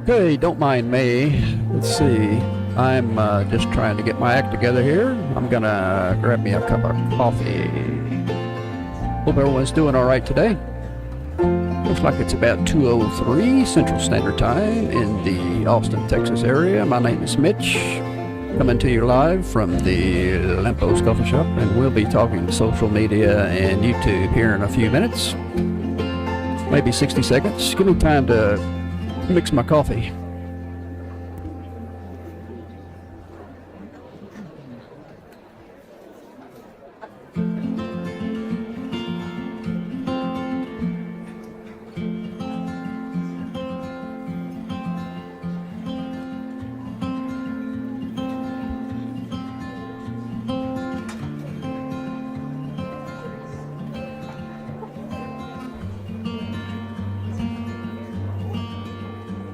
Okay, don't mind me. Let's see. I'm just trying to get my act together here. I'm gonna grab me a cup of coffee. Hope everyone's doing all right today. Looks like it's about 2:03 Central Standard Time in the Austin, Texas area. My name is Mitch, coming to you live from the Lamppost Coffee Shop, and we'll be talking social media and YouTube here in a few minutes, maybe 60 seconds. Give me time to mix my coffee.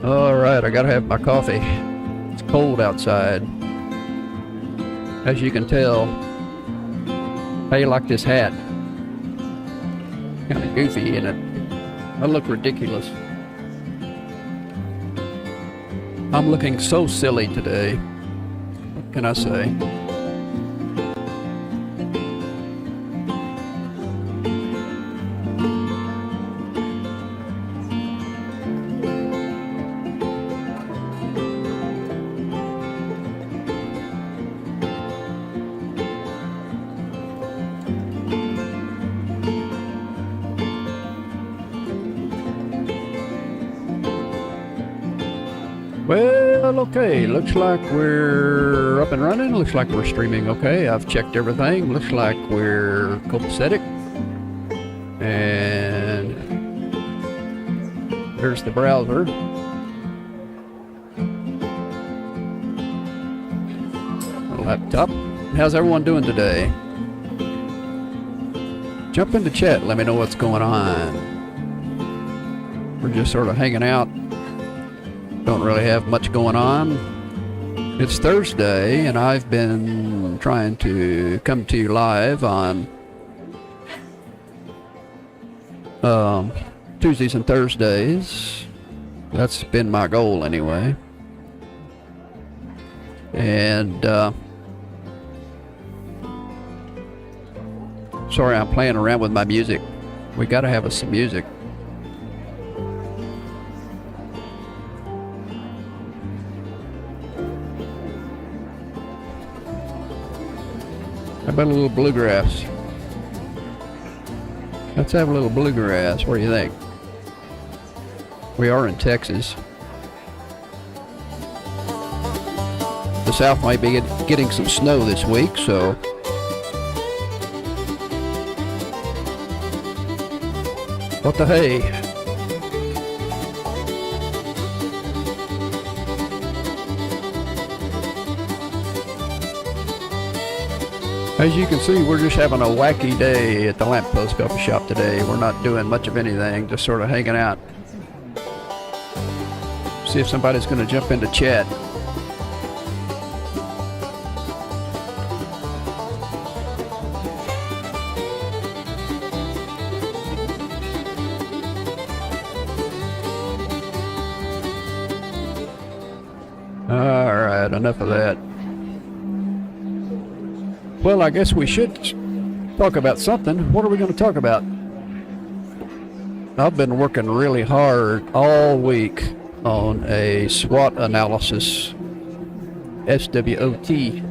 Alright, I gotta have my coffee. It's cold outside, as you can tell. How you like this hat? Kinda goofy, isn't it? I look ridiculous. I'm looking so silly today. What can I say? Well, okay, looks like we're up and running. Looks like we're streaming okay. I've checked everything. Looks like we're copacetic. And there's the browser. The laptop. How's everyone doing today? Jump into chat. Let me know what's going on. We're just sort of hanging out. Don't really have much going on. It's Thursday, and I've been trying to come to you live on Tuesdays and Thursdays. That's been my goal anyway. And sorry, I'm playing around with my music. We gotta have us some music. How about a little bluegrass? Let's have a little bluegrass. What do you think? We are in Texas. The South might be getting some snow this week, so what the hey? As you can see, we're just having a wacky day at the Lamppost Coffee Shop today. We're not doing much of anything, just sort of hanging out. See if somebody's going to jump into chat. All right, enough of that. Well, I guess we should talk about something. What are we going to talk about? I've been working really hard all week on a SWOT analysis. SWOT.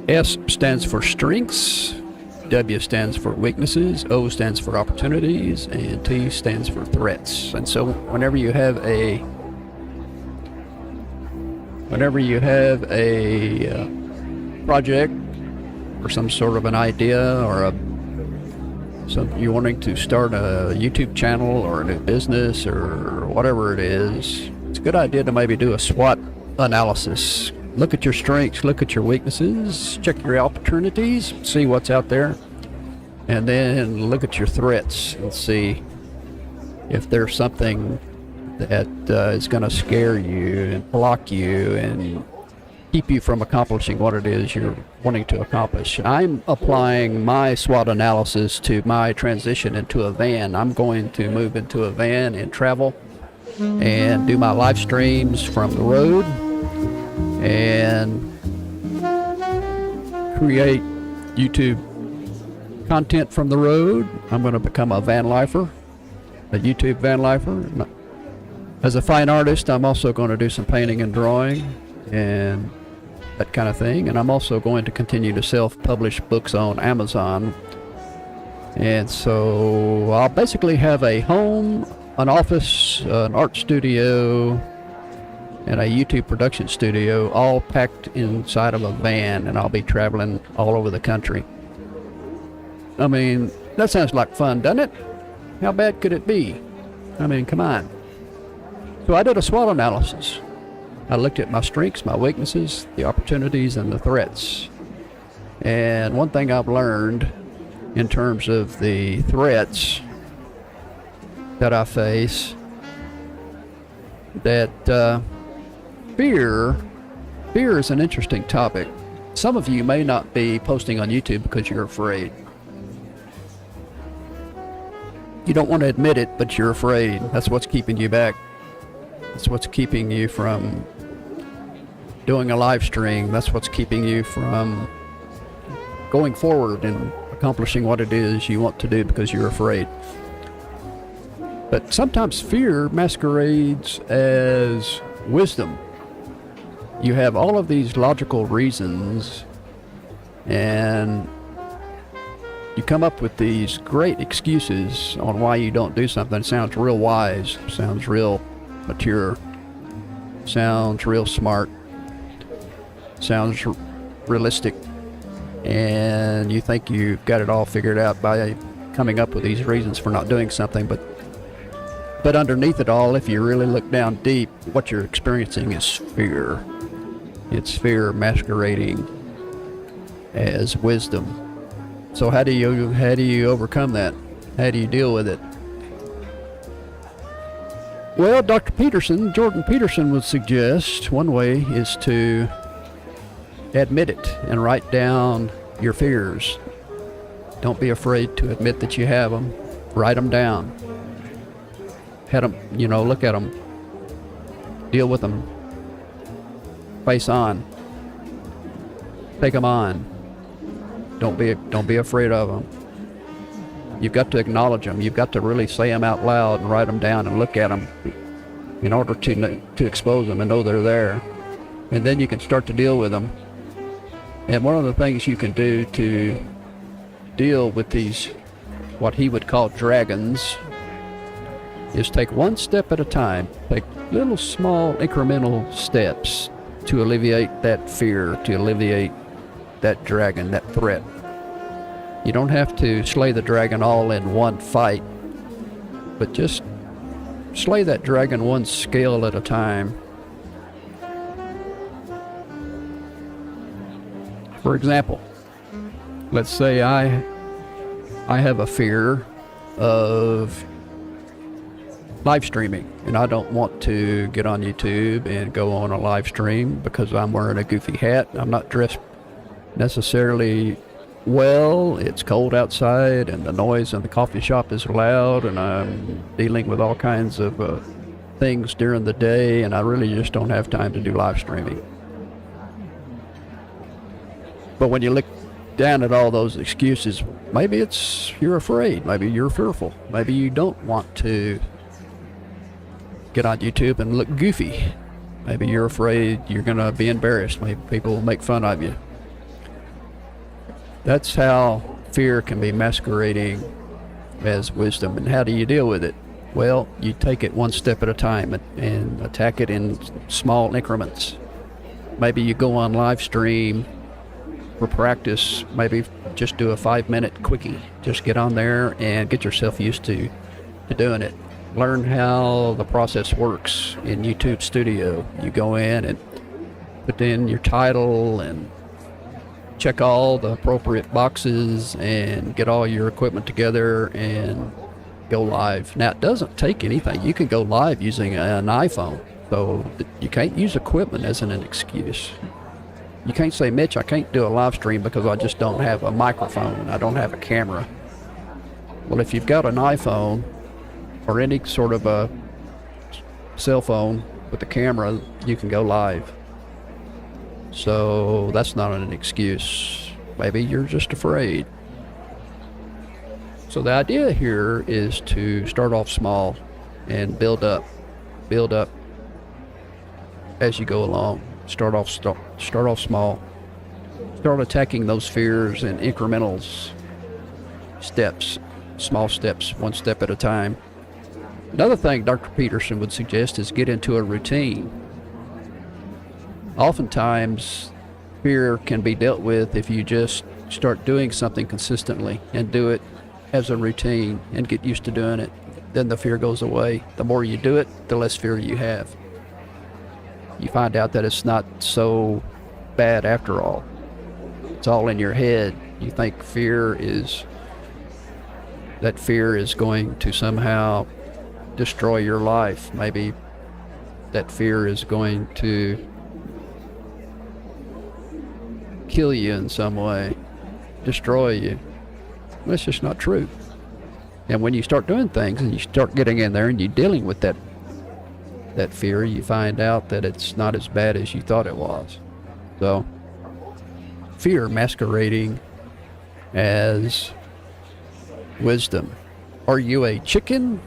S stands for strengths, W stands for weaknesses, O stands for opportunities, and T stands for threats. And so whenever you have a project or some sort of an idea or you're wanting to start a YouTube channel or a new business or whatever it is, it's a good idea to maybe do a SWOT analysis. Look at your strengths, look at your weaknesses, check your opportunities, see what's out there, and then look at your threats and see if there's something that is going to scare you and block you and keep you from accomplishing what it is you're wanting to accomplish. I'm applying my SWOT analysis to my transition into a van. I'm going to move into a van and travel and do my live streams from the road and create YouTube content from the road. I'm going to become a van lifer, a YouTube van lifer. As a fine artist, I'm also going to do some painting and drawing and that kind of thing. And I'm also going to continue to self-publish books on Amazon. And so I'll basically have a home, an office, an art studio, and a YouTube production studio all packed inside of a van, and I'll be traveling all over the country. I mean, that sounds like fun, doesn't it? How bad could it be? I mean, come on. So I did a SWOT analysis. I looked at my strengths, my weaknesses, the opportunities, and the threats. And one thing I've learned in terms of the threats that I face, that fear is an interesting topic. Some of you may not be posting on YouTube because you're afraid. You don't want to admit it, but you're afraid. That's what's keeping you back. That's what's keeping you from doing a live stream. That's what's keeping you from going forward and accomplishing what it is you want to do because you're afraid. But sometimes fear masquerades as wisdom. You have all of these logical reasons and you come up with these great excuses on why you don't do something. It sounds real wise, sounds real mature, sounds real smart, sounds realistic, and you think you've got it all figured out by coming up with these reasons for not doing something. But underneath it all, if you really look down deep, what you're experiencing is fear. It's fear masquerading as wisdom. So how do you overcome that? How do you deal with it? Well, Jordan Peterson would suggest one way is to admit it and write down your fears. Don't be afraid to admit that you have them. Write them down. Look at them. Deal with them. Face on. Take them on. Don't be afraid of them. You've got to acknowledge them. You've got to really say them out loud and write them down and look at them in order to expose them and know they're there. And then you can start to deal with them. And one of the things you can do to deal with these, what he would call dragons, is take one step at a time. Take little small incremental steps to alleviate that fear, to alleviate that dragon, that threat. You don't have to slay the dragon all in one fight, but just slay that dragon one scale at a time. For example, let's say I have a fear of live streaming, and I don't want to get on YouTube and go on a live stream because I'm wearing a goofy hat. I'm not dressed necessarily well. It's cold outside and the noise in the coffee shop is loud, and I'm dealing with all kinds of things during the day, and I really just don't have time to do live streaming. But when you look down at all those excuses, maybe it's you're afraid, maybe you're fearful, maybe you don't want to get on YouTube and look goofy. Maybe you're afraid you're going to be embarrassed. Maybe people will make fun of you. That's how fear can be masquerading as wisdom. And how do you deal with it? Well, you take it one step at a time and attack it in small increments. Maybe you go on live stream for practice. Maybe just do a 5-minute quickie. Just get on there and get yourself used to doing it. Learn how the process works in YouTube Studio. You go in and put in your title and check all the appropriate boxes and get all your equipment together and go live. Now, it doesn't take anything. You can go live using an iPhone, so you can't use equipment as an excuse. You can't say, Mitch, I can't do a live stream because I just don't have a microphone. I don't have a camera. Well, if you've got an iPhone or any sort of a cell phone with the camera, you can go live. So that's not an excuse. Maybe you're just afraid. So the idea here is to start off small and build up as you go along. Start off small. Start attacking those fears in incremental steps, small steps, one step at a time. Another thing Dr. Peterson would suggest is get into a routine. Oftentimes, fear can be dealt with if you just start doing something consistently and do it as a routine and get used to doing it. Then the fear goes away. The more you do it, the less fear you have. You find out that it's not so bad after all. It's all in your head. You think fear is going to somehow destroy your life. Maybe that fear is going to kill you in some way, destroy you. That's just not true. And when you start doing things and you start getting in there and you're dealing with that fear, you find out that it's not as bad as you thought it was. So, fear masquerading as wisdom. Are you a chicken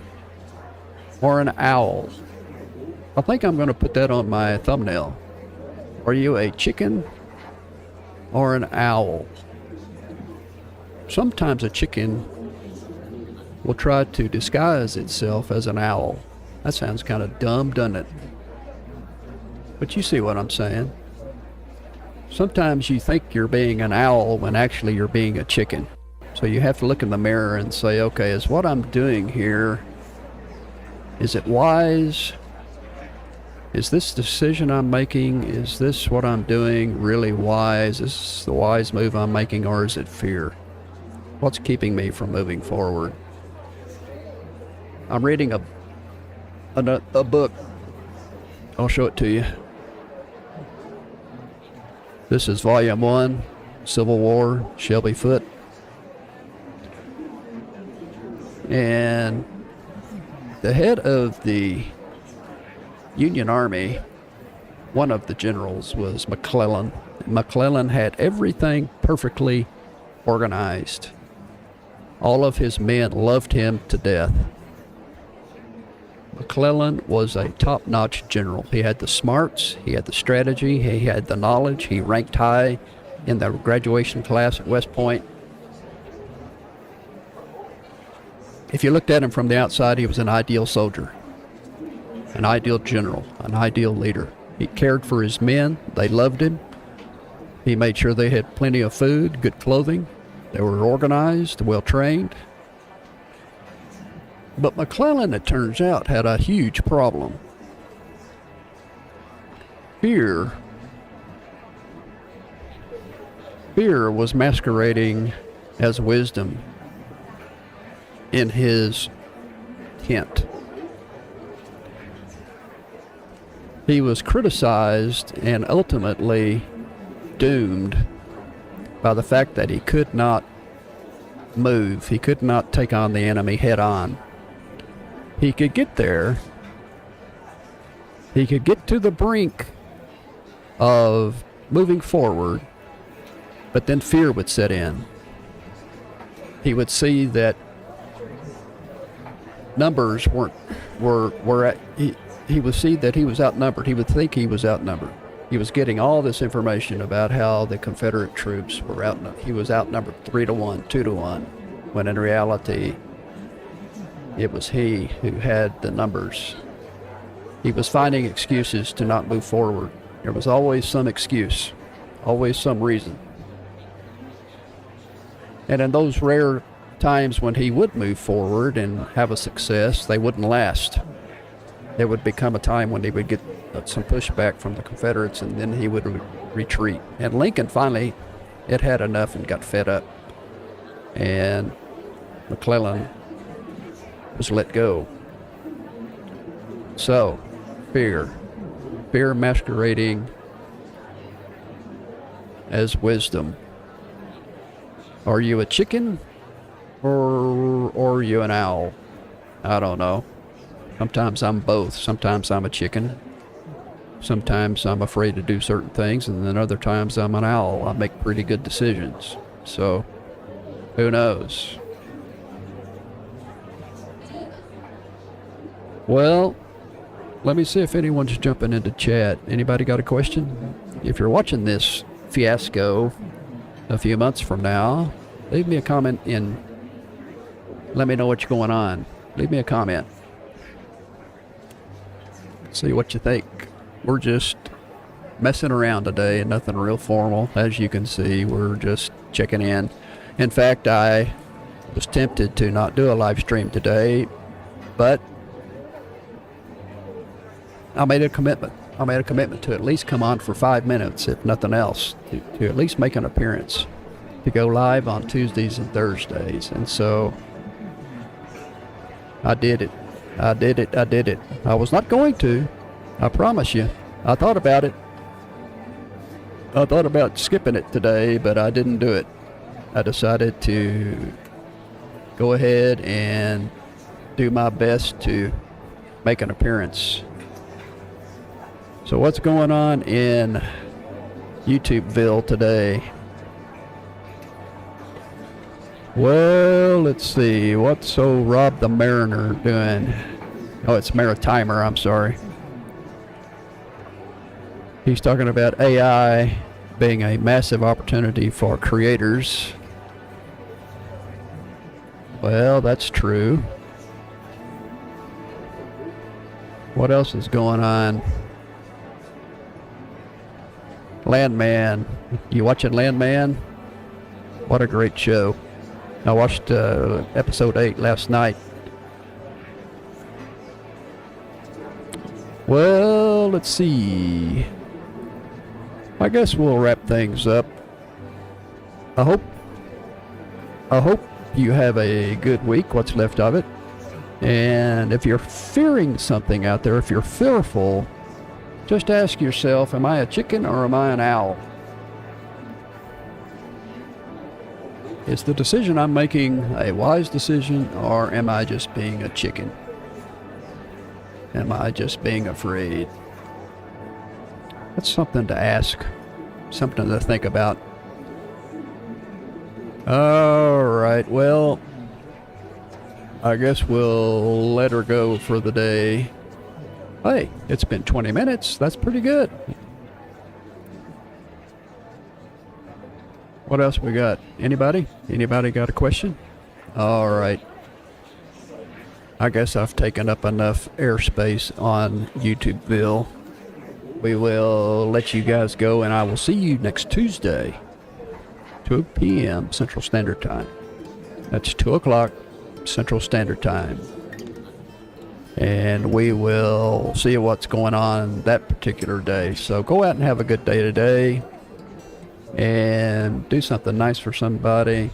or an owl? I think I'm going to put that on my thumbnail. Are you a chicken or an owl? Sometimes a chicken will try to disguise itself as an owl. That sounds kind of dumb, doesn't it? But you see what I'm saying. Sometimes you think you're being an owl when actually you're being a chicken. So you have to look in the mirror and say, okay, is what I'm doing here, is it wise? Is this decision I'm making, is this what I'm doing really wise? Is this the wise move I'm making, or is it fear? What's keeping me from moving forward? I'm reading a book. I'll show it to you. This is Volume 1, Civil War, Shelby Foote. And the head of the Union Army, one of the generals, was McClellan. McClellan had everything perfectly organized. All of his men loved him to death. McClellan was a top-notch general. He had the smarts, he had the strategy, he had the knowledge. He ranked high in the graduation class at West Point. If you looked at him from the outside, he was an ideal soldier, an ideal general, an ideal leader. He cared for his men. They loved him. He made sure they had plenty of food, good clothing. They were organized, well-trained. But McClellan, it turns out, had a huge problem. Fear was masquerading as wisdom in his tent. He was criticized and ultimately doomed by the fact that he could not move. He could not take on the enemy head on. He could get there. He could get to the brink of moving forward, but then fear would set in. He would see that numbers he would see that he was outnumbered. He would think he was outnumbered. He was getting all this information about how the Confederate troops were outnumbered. He was outnumbered 3-1, 2-1, when in reality, it was he who had the numbers. He was finding excuses to not move forward. There was always some excuse, always some reason. And in those rare times when he would move forward and have a success, they wouldn't last. There would become a time when he would get some pushback from the Confederates, and then he would retreat. And Lincoln finally had enough and got fed up. And McClellan was let go. So, fear masquerading as wisdom. Are you a chicken or are you an owl? I don't know. Sometimes I'm both. Sometimes I'm a chicken. Sometimes I'm afraid to do certain things, and then other times I'm an owl. I make pretty good decisions. So, who knows? Well, let me see if anyone's jumping into chat. Anybody got a question? If you're watching this fiasco a few months from now, leave me a comment and let me know what's going on. Leave me a comment. See what you think. We're just messing around today and nothing real formal. As you can see, we're just checking in. In fact, I was tempted to not do a live stream today, but I made a commitment. I made a commitment to at least come on for 5 minutes, if nothing else, to at least make an appearance, to go live on Tuesdays and Thursdays. And so I did it. I did it. I did it. I was not going to. I promise you. I thought about it. I thought about skipping it today, but I didn't do it. I decided to go ahead and do my best to make an appearance. So what's going on in YouTubeville today? Well, let's see. What's old Rob the Mariner doing? Oh, it's Maritimer, I'm sorry. He's talking about AI being a massive opportunity for creators. Well, that's true. What else is going on? Landman. You watching Landman? What a great show. I watched episode 8 last night. Well, let's see. I guess we'll wrap things up. I hope you have a good week, what's left of it. And if you're fearing something out there, if you're fearful, just ask yourself, am I a chicken or am I an owl? Is the decision I'm making a wise decision, or am I just being a chicken? Am I just being afraid? That's something to ask, something to think about. All right, well, I guess we'll let her go for the day. Hey, it's been 20 minutes. That's pretty good. What else we got? Anybody? Anybody got a question? All right. I guess I've taken up enough airspace on YouTubeville. We will let you guys go, and I will see you next Tuesday, 2 p.m. Central Standard Time. That's 2 o'clock Central Standard Time. And we will see what's going on that particular day. So go out and have a good day today. And do something nice for somebody.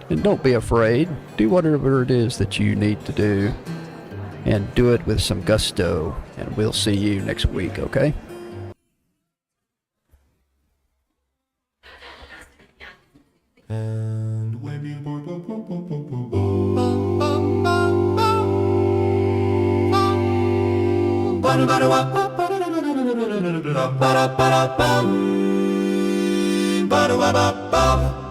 And don't be afraid. Do whatever it is that you need to do. And do it with some gusto. And we'll see you next week, okay? And when you ba-da-ba-da-ba